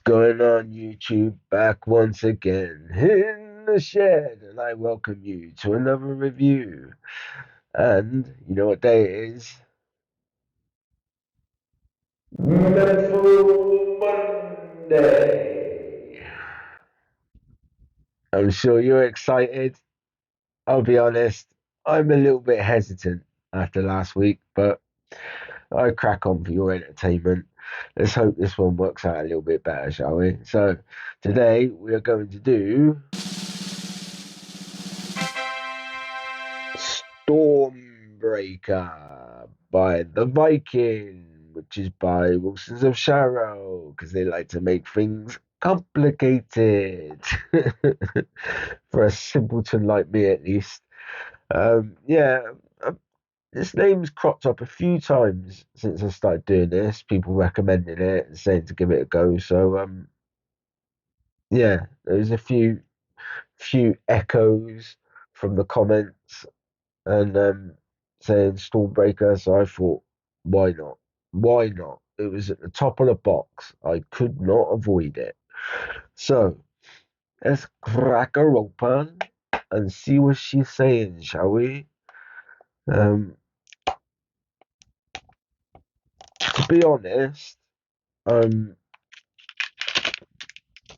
Going on YouTube? Back once again in the shed, and I welcome you to another review. And you know what day it is? Menthol Monday. I'm sure you're excited. I'll be honest, I'm a little bit hesitant after last week, but I crack on for your entertainment. Let's hope this one works out a little bit better, shall we? So, today we are going to do Stormbreaker by the Viking, which is by Wilsons of Sharrow, because they like to make things complicated. For a simpleton like me, at least. Yeah, this name's cropped up a few times since I started doing this. People recommending it and saying to give it a go. So, yeah, there's a few echoes from the comments and saying Stormbreaker. So I thought, why not? Why not? It was at the top of the box. I could not avoid it. So let's crack her open and see what she's saying, shall we? Um, to be honest, um,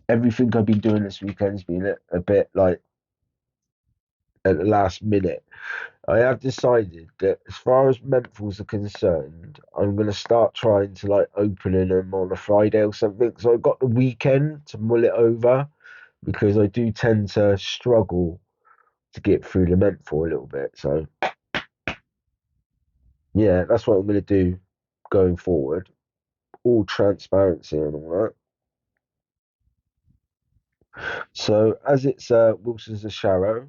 everything I've been doing this weekend's been a bit like at the last minute. I have decided that as far as menthols are concerned, I'm going to start trying to like opening them on a Friday or something. So I've got the weekend to mull it over because I do tend to struggle to get through the menthol a little bit. So yeah, that's what I'm going to do going forward. All transparency and all that. So as it's Wilson's a Sharrow,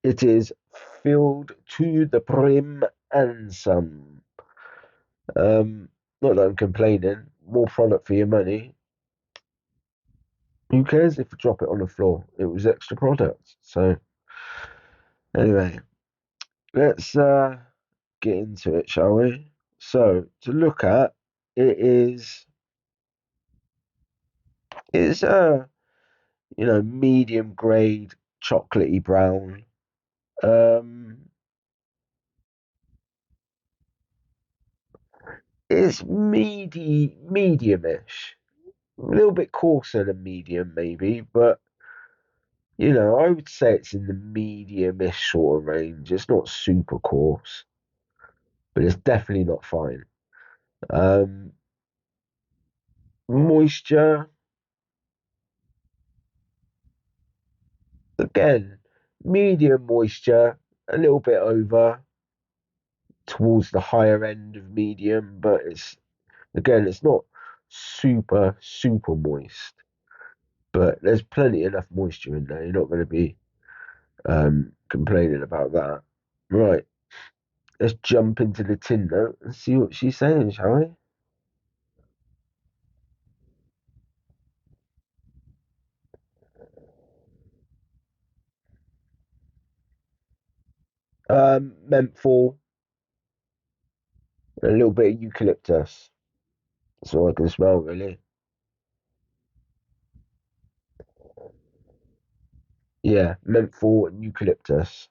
it is filled to the brim and some. Um, Not that I'm complaining. More product for your money. Who cares if you drop it on the floor? It was extra product. So anyway, let's get into it, shall we? So to look at, it is medium grade chocolatey brown. Um, it's medium-ish. A little bit coarser than medium, maybe, but I would say it's in the medium-ish sort of range. It's not super coarse, but it's definitely not fine. Um, Moisture, again, medium moisture, a little bit over towards the higher end of medium, but it's not super moist, but there's plenty enough moisture in there. You're not going to be complaining about that. Right, let's jump into the tin note and see what she's saying, shall we? Menthol, a little bit of eucalyptus. That's all I can smell, really. Yeah, menthol and eucalyptus.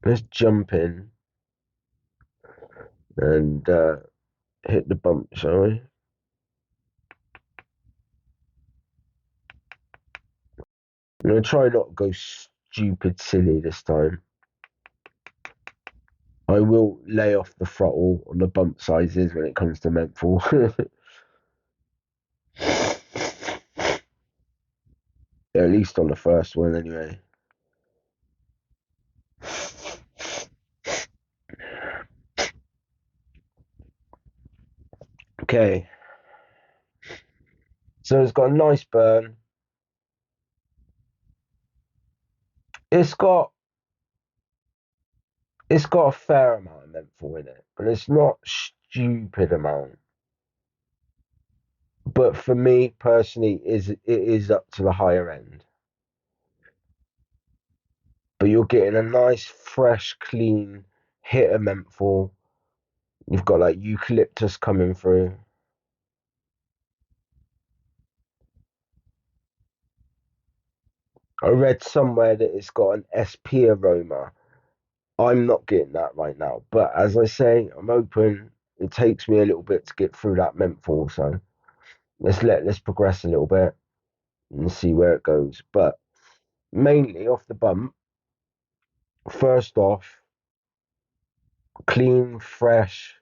Let's jump in and hit the bump, shall we? I'm going to try not to go stupid silly this time. I will lay off the throttle on the bump sizes when it comes to menthol. At least on the first one, anyway. Okay. So it's got a nice burn. It's got it's got a fair amount of menthol in it, but it's not stupid amount. But for me personally, it is up to the higher end. But you're getting a nice, fresh, clean hit of menthol. You've got like eucalyptus coming through. I read somewhere that it's got an SP aroma. I'm not getting that right now, but as I say, I'm open. It takes me a little bit to get through that menthol, so let's progress a little bit and see where it goes. But mainly off the bump, first off, clean, fresh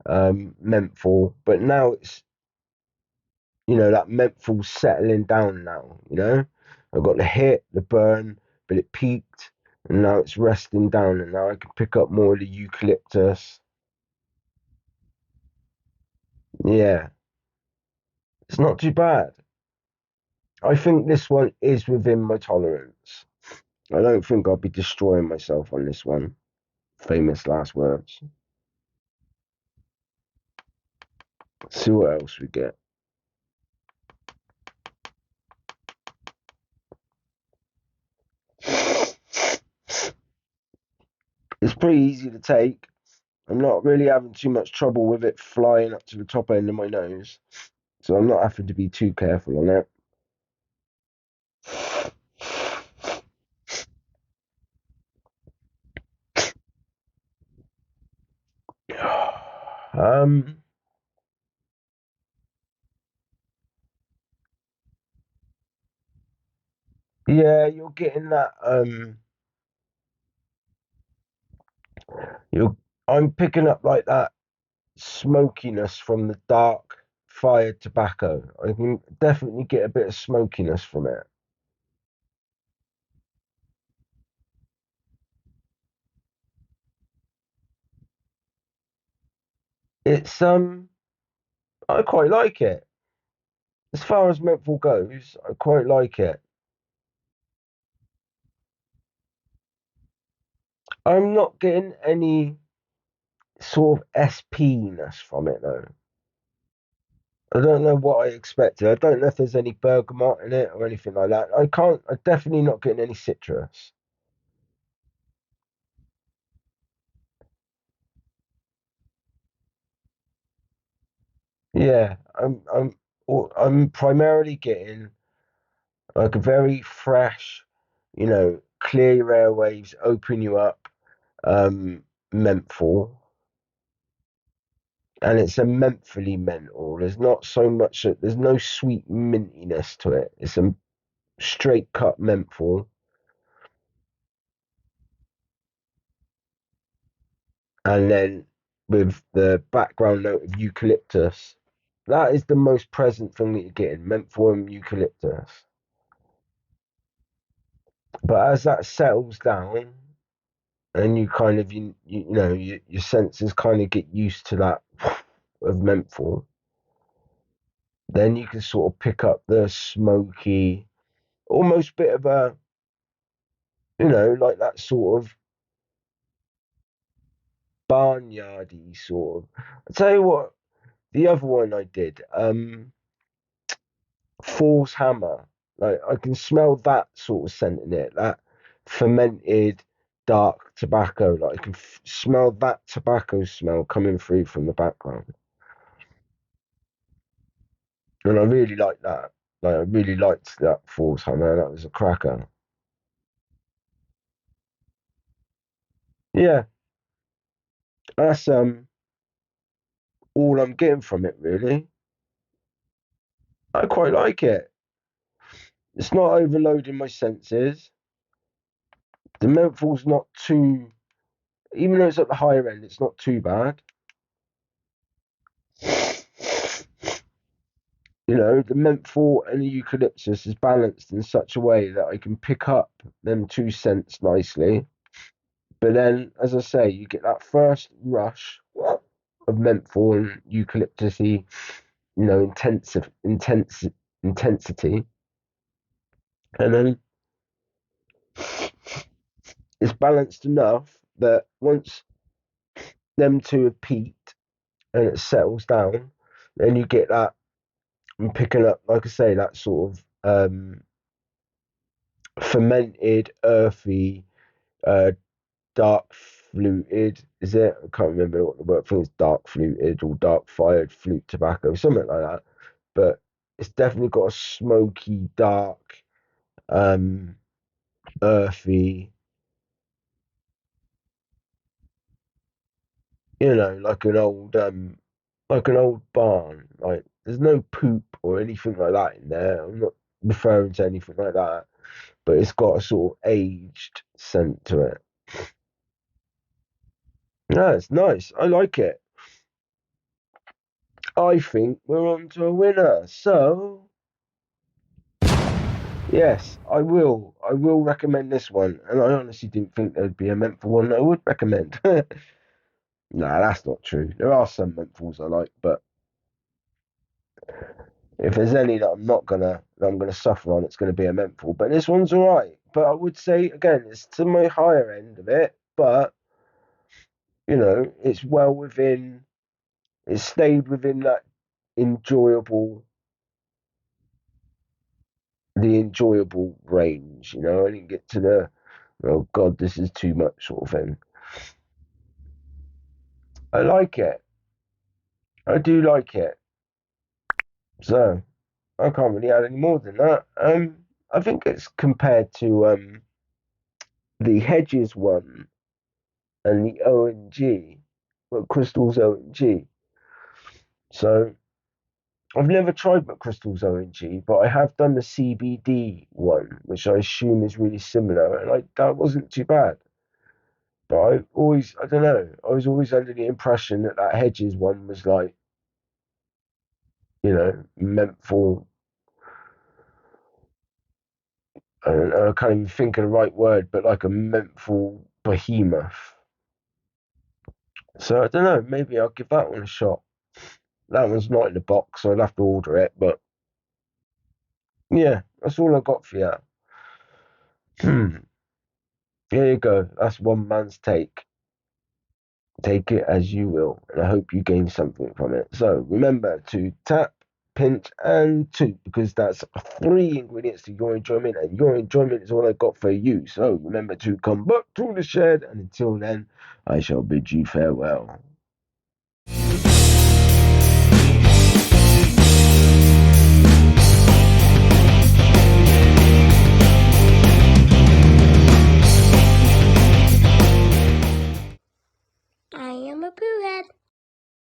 menthol, but now it's that menthol settling down now. I've got the hit, the burn, but it peaked, and now it's resting down, and now I can pick up more of the eucalyptus. Yeah, it's not too bad. I think this one is within my tolerance. I don't think I'll be destroying myself on this one. Famous last words. Let's see what else we get. It's pretty easy to take. I'm not really having too much trouble with it flying up to the top end of my nose, so I'm not having to be too careful on it. Um, yeah, you're getting that. You're. I'm picking up like that smokiness from the dark fired tobacco. I can definitely get a bit of smokiness from it. It's I quite like it. As far as menthol goes, I quite like it. I'm not getting any sort of SP-ness from it though. I don't know what I expected. I don't know if there's any bergamot in it or anything like that. I'm definitely not getting any citrus. Yeah, I'm primarily getting like a very fresh, clear your airwaves, open you up, menthol. And it's a mentholy menthol. There's not so much, there's no sweet mintiness to it. It's a straight cut menthol. And then with the background note of eucalyptus, that is the most present thing that you're getting, menthol and eucalyptus. But as that settles down, and you kind of your senses kind of get used to that of menthol, then you can sort of pick up the smoky, almost bit of a like that sort of barnyardy sort of. I tell you what, the other one I did, Fool's Hammer. Like I can smell that sort of scent in it, that fermented dark tobacco. Like I can smell that tobacco smell coming through from the background, and I really like that. Like I really liked that Fool's Hammer. That was a cracker. Yeah, that's all I'm getting from it really. I quite like it. It's not overloading my senses. The menthol's not too, even though it's at the higher end, it's not too bad. The menthol and the eucalyptus is balanced in such a way that I can pick up them two scents nicely. But then, as I say, you get that first rush of menthol and eucalyptusy, intensity, and then it's balanced enough that once them two have peaked and it settles down, then you get that. I'm picking up, like I say, that sort of fermented, earthy, uh, dark fluted. Is it? I can't remember what the word for it is. Dark fluted or dark fired flute tobacco, something like that. But it's definitely got a smoky, dark. earthy, like an old barn. Like there's no poop or anything like that in there. I'm not referring to anything like that, but it's got a sort of aged scent to it. Yeah, it's nice. I like it. I think we're on to a winner. So yes, I will. I will recommend this one. And I honestly didn't think there'd be a menthol one that I would recommend. Nah, that's not true. There are some menthols I like, but if there's any that I'm gonna suffer on, it's gonna be a menthol. But this one's alright. But I would say again, it's to my higher end of it, but it's well within it stayed within that enjoyable enjoyable range, I didn't get to the oh god, this is too much sort of thing. I like it. I do like it. So I can't really add any more than that. I think it's compared to the Hedges one and the ONG, well, Crystal's ONG. So I've never tried McChrystal's ONG, but I have done the CBD one, which I assume is really similar, and that wasn't too bad. But I don't know, I was always under the impression that Hedges one was like, menthol. I don't know, I can't even think of the right word, but like a menthol behemoth. So I don't know, maybe I'll give that one a shot. That one's not in the box, so I'll have to order it. But yeah, that's all I got for you. Here you go. That's one man's take. Take it as you will, and I hope you gain something from it. So remember to tap, pinch, and toot, because that's three ingredients to your enjoyment, and your enjoyment is all I got for you. So remember to come back to the shed, and until then, I shall bid you farewell.